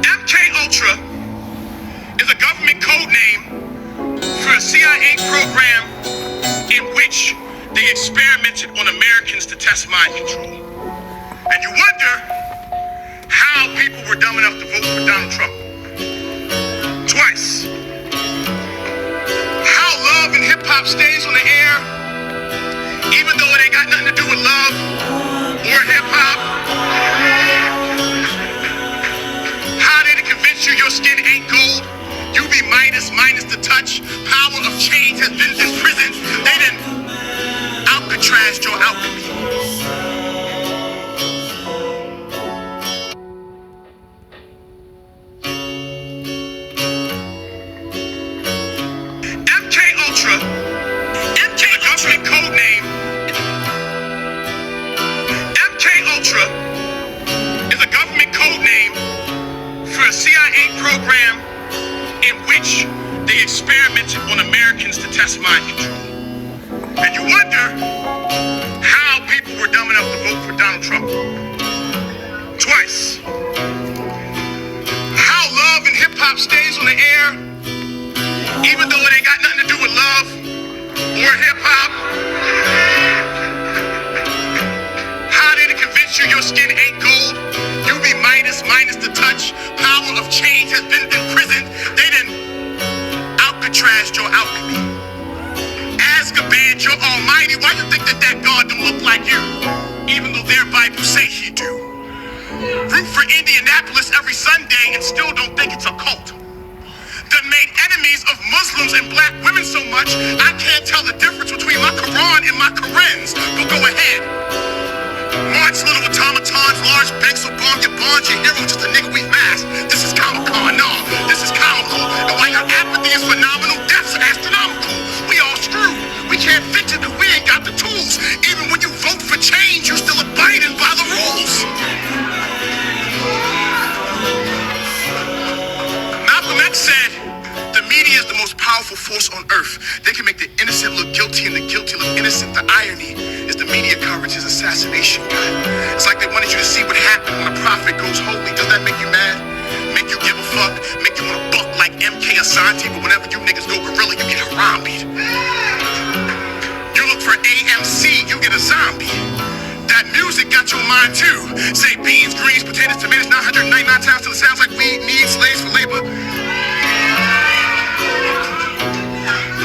MK Ultra is a government code name for a CIA program in which they experimented on Americans to test mind control. And you wonder how people were dumb enough to vote for Donald Trump. Twice. How love and hip hop stays on the air, even though it ain't got nothing to do with love or hip hop. How did it convince you your skin ain't gold? You be minus the touch. Power of change has been imprisoned. They didn't Alcatraz your alchemy. MK Ultra, government code name. MK Ultra is a government code name for a CIA program in which they experimented on Americans to test mind control. And you wonder how people were dumb enough to vote for Donald Trump. Twice. How love and hip hop stays on the air, even though it ain't got nothing to do with love or hip hop. How did it convince you your skin ain't gold? You be minus the touch. Power of change has been imprisoned. They didn't Alcatraz your alchemy. Azkaban, you're almighty. Why you think that God don't look like you? Even though their Bible say he do. Root for Indianapolis every Sunday and still don't think it's a cult. That made enemies of Muslims and black women so much, I can't tell the difference between my Quran and my Karens. But go ahead. March little automatons, large banks will bomb your bonds. Your hero just a nigga we masked. This is Comic-Con, no, this is comical. And while your apathy is phenomenal, deaths are astronomical. We all screwed. We can't fix it because we ain't got the tools. Even when you vote for change, you still abiding by the rules. Malcolm X said, the media is the most powerful force on earth. They can make the innocent look guilty and the guilty look innocent. The irony is the media coverage is assassination, God. It's like they wanted you to see what happened when a prophet goes holy. Does that make you mad? Make you give a fuck? Make you want to buck like MK Asante? But whenever you niggas go gorilla, you get harambeed. You look for AMC, you get a zombie. That music got your mind too. Say beans, greens, potatoes, tomatoes, 999 times till it sounds like we need slaves for labor.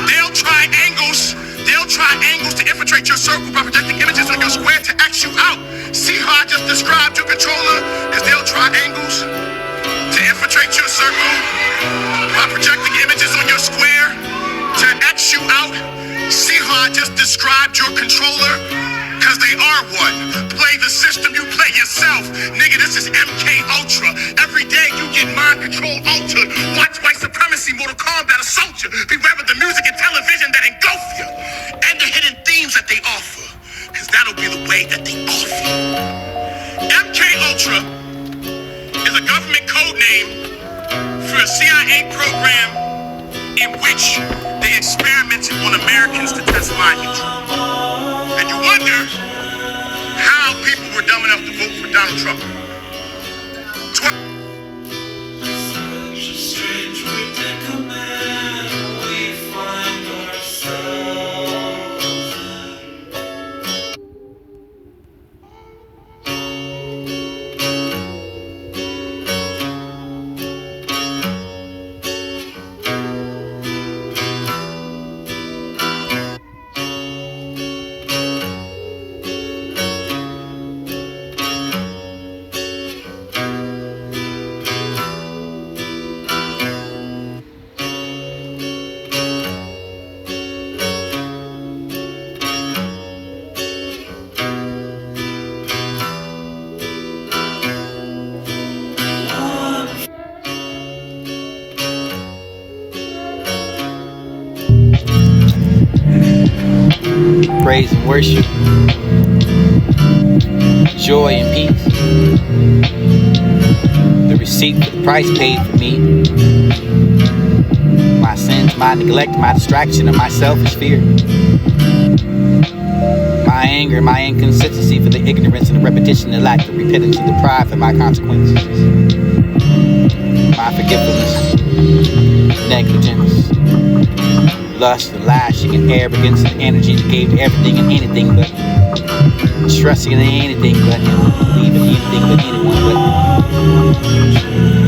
They'll try angles to infiltrate your circle by projecting images on your square to X you out. See how I just described your controller? Cause they'll try angles to infiltrate your circle by projecting images on your square to X you out. See how I just described your controller? Cause they are one. Play the system, you play yourself. Nigga, this is MK Ultra. Every day you get mind control altered. Watch white supremacy, Mortal Kombat, a soldier. Beware of the music and television that engulf you. And the hidden themes that they offer. Cause that'll be the way that they offer. MK Ultra is a government code name for a CIA program in which they experimented on Americans to test mind control. And you wonder how people were dumb enough to vote for Donald Trump. Praise and worship, joy and peace. The receipt for the price paid for me. My sins, my neglect, my distraction, and my selfish fear. My anger and my inconsistency, for the ignorance and the repetition, the lack of repentance and the pride for my consequences. My forgetfulness, negligence, lust and lashing and arrogance and energy that gave to everything and anything but trusting in anything but him, believing in anything but anyone but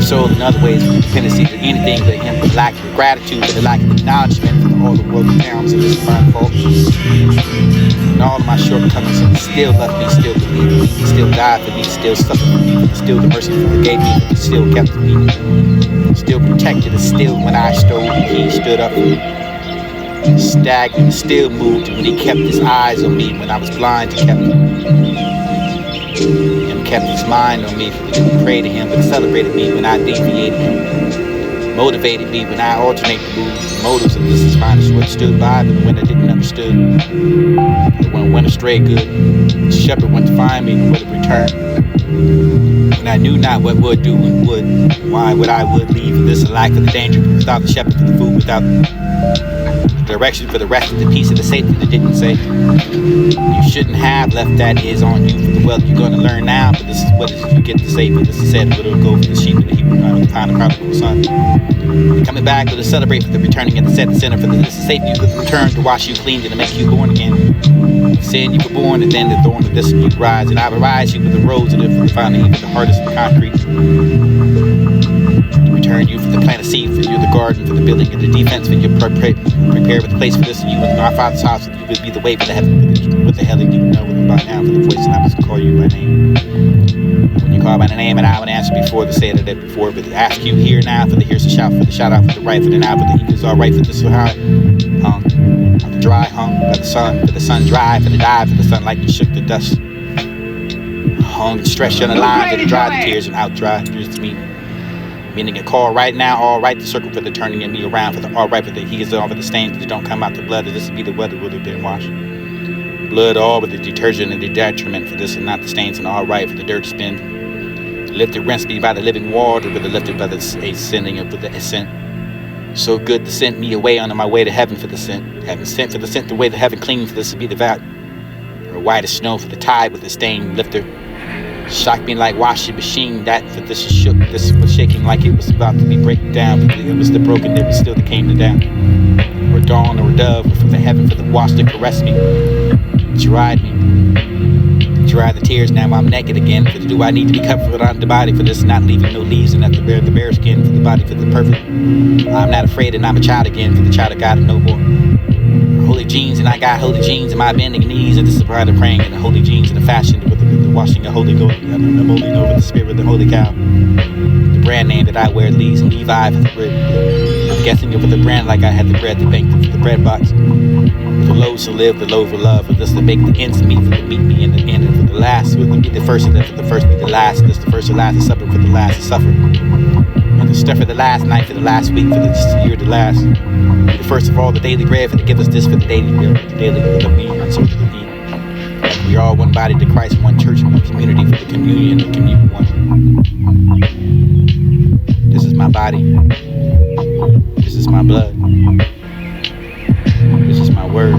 soul in other ways, dependency to anything but him, the lack of gratitude, for the lack of acknowledgement for all the worldly talents of this divine fault, and all of my shortcomings, and still loved me, still believed me, still died for me, still suffered for me, still the mercy that forgave me, but still kept me, still protected us, still when I stole, he stood up for me. Stagnant, still moved when he kept his eyes on me when I was blind. He kept his mind on me, didn't pray to him, but celebrated me when I deviated, motivated me when I alternate the moves, the motives of this is fine as what stood by, but when I didn't understood, but when I went astray good, the shepherd went to find me, would return. When I knew not what would do and would, why would I leave for this lack of the danger, without the shepherd for the food, without direction for the rest of the peace of the safety that didn't say you shouldn't have left that is on you for the wealth you're going to learn now, but this is what you get to say, but this is said it'll go for the sheep of the Hebrew to find the prodigal son coming back with a celebrate for the returning and the set the center for the safety you could return to wash you clean and to make you born again. Sin you were born and then the thorn of this you rise, and I will rise you with the rose of the found even the hardest of the concrete. Return you for the plant of seed, for you the garden, for the building and the defense, for you prepare with the place for this, and you in our Father's house, and you would be the way for the heaven, with the hell you know about now, for the voice and I must call you by name. When you call by the name, and I would answer before the say that before, but ask you here now for the here's the shout, for the shout out, for the right, for the now, for the evening's all right, for this so high, hung, for the dry, hung by the sun dry, for the die, for the sunlight that shook the dust, hung, stretched on the lines, and dry the tears and out dry, tears to me. Meaning a call right now, all right, the circle for the turning and me around, for the all right, for the he is all for the stains that don't come out the blood, that this would be the weather would have been washed. Blood all with the detergent and the detriment for this and not the stains, and all right for the dirt to spin. Lifted, rinse me by the living water, but the lifted by the ascending of the ascent. So good to send me away on my way to heaven for the scent. Heaven sent for the scent, the way to heaven clean for this to be the vat. Or white as snow for the tide with the stain lifter. Shocked me like washing machine, that for this shook, this was shaking like it was about to be breaking down, but it was the broken, there was still the came to down. Or dawn or dove, or from the heaven for the wash to caress me, dried me, dry the tears, now I'm naked again, for the do I need to be covered on the body for this, not leaving no leaves and not the bare skin, for the body for the perfect. I'm not afraid and I'm a child again, for the child of God and no more. Holy jeans and I got holy jeans in my bending knees, and this is the pride of praying in the holy jeans and the fashion with the washing of holy gold, the molding over the spirit of the holy cow. The brand name that I wear, Lee's and Levi for the bread. I'm guessing over the brand like I had the bread, the bank for the bread box. The loaves to live, the loaf of love, for this to make the ends meet, for the meet me in the end, and for the last, will be the first, and then for the first be the last, and this the first and last, the supper for the last to suffer. And the stuff for the last night, for the last week, for this year to last. Be the first of all, the daily bread, for to give us this for the daily bread, the daily bread of me, and so to the deed. We are all one body to Christ, one church, one community for the communion, the communion one. This is my body. This is my blood. This is my word.